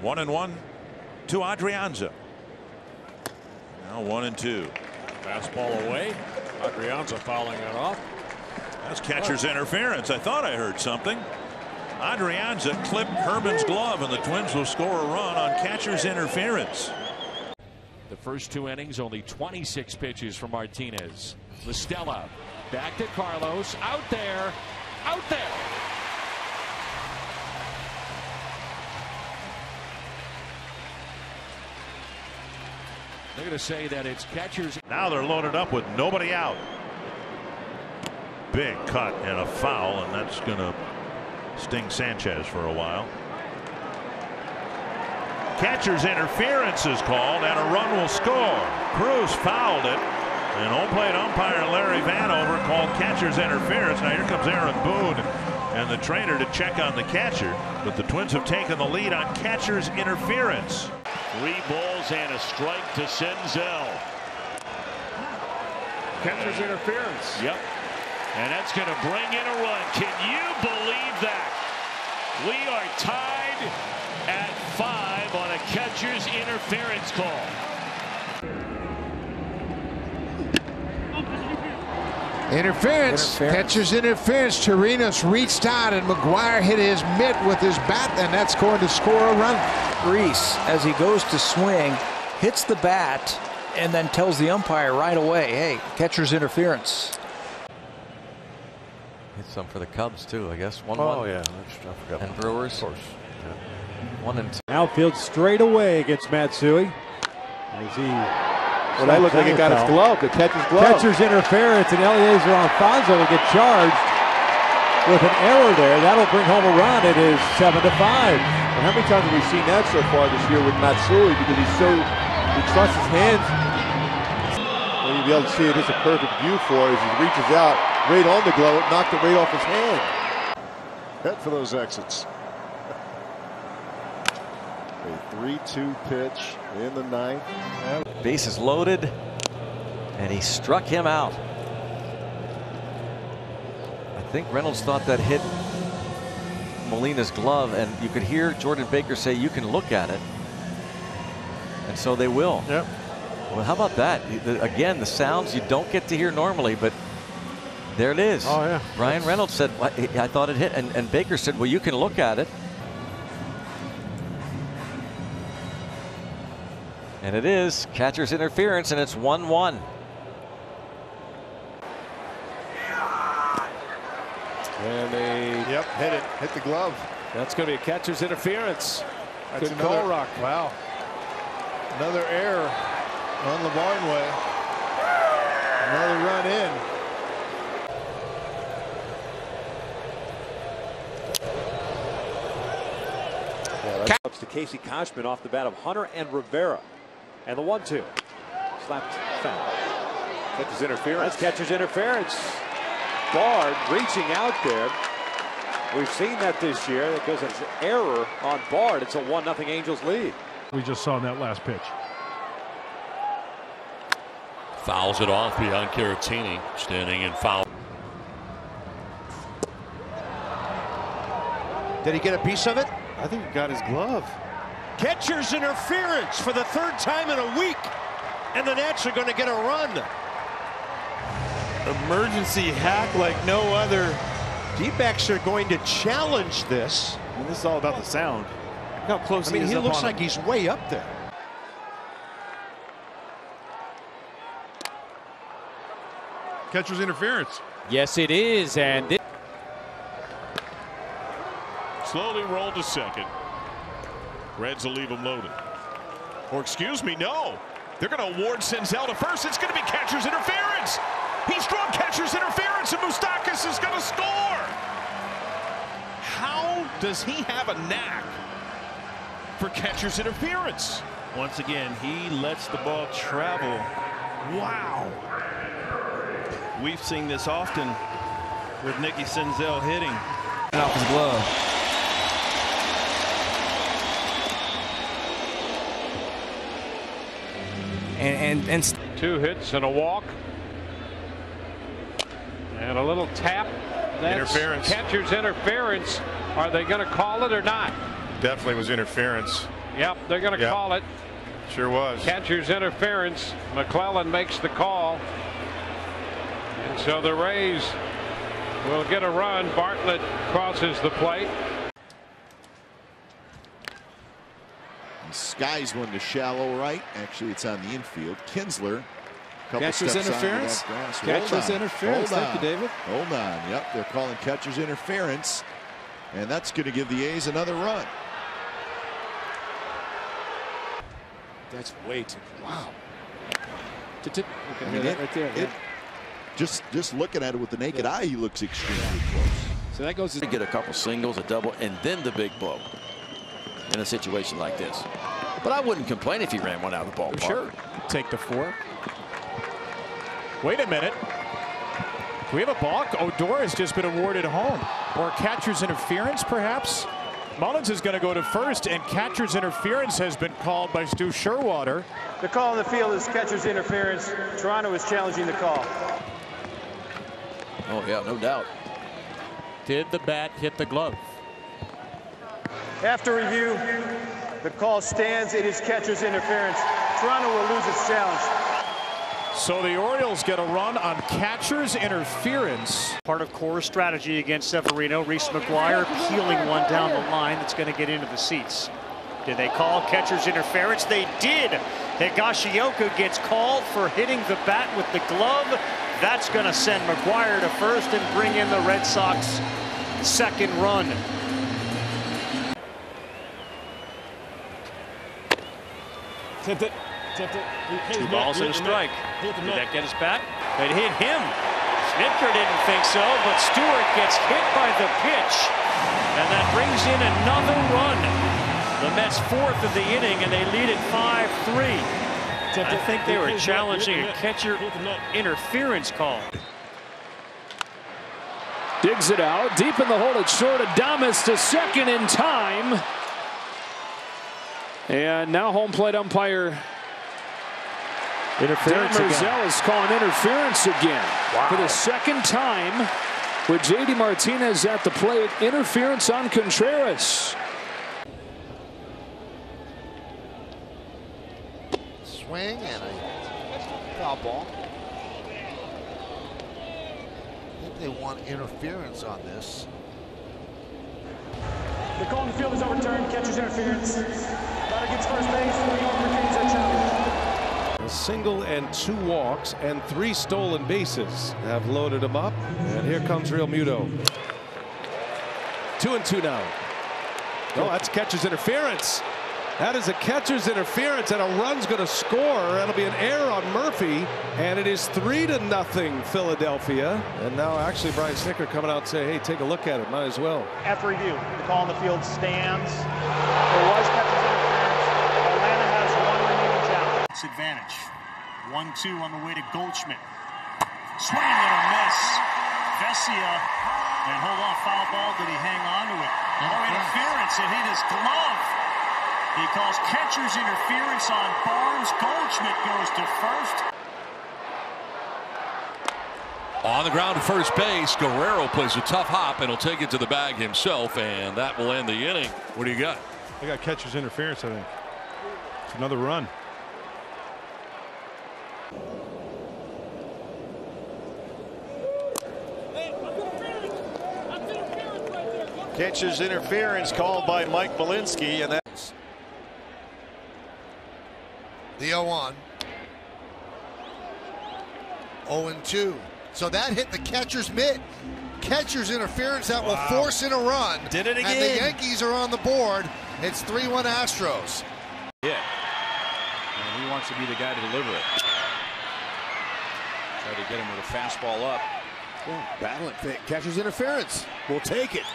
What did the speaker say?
1-1 to Adrianza. Now 1-2. Fastball away. Adrianza fouling it off. That's catcher's interference. I thought I heard something. Adrianza clipped Herman's glove, and the Twins will score a run on catcher's interference. The first 2 innings, only 26 pitches for Martinez. Listella back to Carlos. Out there. Out there. They're going to say that it's catcher's. Now they're loaded up with nobody out. Big cut and a foul, and that's going to sting Sanchez for a while. Catcher's interference is called, and a run will score. Cruz fouled it, and home plate umpire Larry Vanover called catcher's interference. Now here comes Aaron Boone and the trainer to check on the catcher, but the Twins have taken the lead on catcher's interference. 3 balls and a strike to Senzel. Catcher's interference. Yep. And that's going to bring in a run. Can you believe that? We are tied at 5 on a catcher's interference call. Interference. Catcher's interference. Chirinos reached out and McGuire hit his mitt with his bat, and that's going to score a run. Reese, as he goes to swing, hits the bat and then tells the umpire right away, hey, catcher's interference. Hit some for the Cubs too, I guess. 1-1. Oh yeah, I forgot. And Brewers. Of course. Yeah. 1-2. Outfield straight away against Matsui. As he well, that looked like it got his glove, the catcher's glove. Catcher's interference, and Eliezer Alfonso will get charged with an error there. That'll bring home a run. It is 7-5. And how many times have we seen that so far this year with Matsui? Because he trusts his hands. Well, you'll be able to see it. It's a perfect view for it as he reaches out right on the glove, knocked it right off his hand. Head for those exits. A 3-2 pitch in the 9th. Bases loaded, and he struck him out. I think Reynolds thought that hit Molina's glove, and you could hear Jordan Baker say, you can look at it. And so they will. Yep. Well, how about that? Again, the sounds you don't get to hear normally, but there it is. Oh, yeah. Ryan Reynolds said, I thought it hit. And Baker said, well, you can look at it. And it is catcher's interference, and it's 1-1. And they hit the glove. That's going to be a catcher's interference. That's Good another call, Rock. Wow. Another error on the Barnway. Another run in. Ups to Casey Kochman off the bat of Hunter and Rivera. And the 1-2. Slapped foul. Catcher's interference. That's catcher's interference. Bard reaching out there. We've seen that this year because it's an error on Bard. It's a 1-0 Angels lead. We just saw in that last pitch. Fouls it off behind Caratini, standing in foul. Did he get a piece of it? I think he got his glove. Catcher's interference for the 3rd time in a week, and the Nats are going to get a run. Emergency hack like no other. D-backs are going to challenge this. I mean, this is all about the sound. Look how close I mean, he up looks on like him. he's way up there. Catcher's interference. Yes, it is. And Slowly rolled to second. Reds will leave him loaded. Or excuse me, no. They're going to award Senzel to first. It's going to be catcher's interference. He's drawn catcher's interference, and Moustakas is going to score. How does he have a knack for catcher's interference? Once again, he lets the ball travel. Wow. We've seen this often with Nicky Senzel hitting. Off his glove. and 2 hits and a walk. And a little tap. That's interference. Catcher's interference. Are they going to call it or not? Definitely was interference. Yep, they're going to call it. Sure was. Catcher's interference. McClellan makes the call. And so the Rays will get a run. Bartlett crosses the plate. He skies one to shallow right. Actually, it's on the infield. Kinsler. Catcher's interference. Catcher's interference. Thank you, David. Hold on. Yep, they're calling catcher's interference. And that's going to give the A's another run. That's way too close. Wow. I mean, just looking at it with the naked eye, he looks extremely close. So that goes to get a couple singles, a double, and then the big blow in a situation like this. But I wouldn't complain if he ran one out of the ballpark. Sure. Take the 4. Wait a minute. Do we have a balk? Odor has just been awarded home. Or catcher's interference, perhaps? Mullins is going to go to first, and catcher's interference has been called by Stu Sherwater. The call on the field is catcher's interference. Toronto is challenging the call. Oh, yeah, no doubt. Did the bat hit the glove? After review, the call stands. It is catcher's interference. Toronto will lose its challenge. So the Orioles get a run on catcher's interference. Part of Core's strategy against Severino. Reese McGuire peeling one down the line that's going to get into the seats. Did they call catcher's interference? They did. Higashioka gets called for hitting the bat with the glove. That's going to send McGuire to first and bring in the Red Sox second run. Tipped it. 2 balls and a strike. Did that get us back? It hit him. Snitker didn't think so, but Stewart gets hit by the pitch. And that brings in another run. The Mets 4th of the inning, and they lead it 5-3. I think they were challenging a catcher interference call. Digs it out. Deep in the hole. It's short. Adames to second in time. And now home plate umpire interference again. Is calling interference again. Wow. For the second time with J.D. Martinez at the plate. Interference on Contreras. Swing and a foul ball. I think they want interference on this. The call on the field is overturned. Catcher's interference. Batter gets first base. New York retains their challenge. A single and 2 walks and 3 stolen bases have loaded him up. And here comes Real Muto. 2-2 now. Oh, that's catcher's interference. That is a catcher's interference, and a run's going to score. That'll be an error on Murphy, and it is 3-0 Philadelphia. And now actually Brian Snitker coming out and say, hey, take a look at it. Might as well. After review, the call on the field stands. There was catcher's interference. Atlanta has 1 remaining challenge. It's advantage. 1-2 on the way to Goldschmidt. Swing and a miss. Vesia, and hold on, foul ball. Did he hang on to it? Oh, interference. It hit his glove. He calls catcher's interference on Barnes. Goldschmidt goes to first. On the ground to first base, Guerrero plays a tough hop and he'll take it to the bag himself, and that will end the inning. What do you got? I got catcher's interference, I think. It's another run. Catcher's interference called by Mike Malinsky, and that's the 0-1. 0-2. So that hit the catcher's mitt. Catcher's interference that will force in a run. Did it again. And the Yankees are on the board. It's 3-1 Astros. Yeah. And he wants to be the guy to deliver it. Try to get him with a fastball up. Battling. Catcher's interference. We'll take it.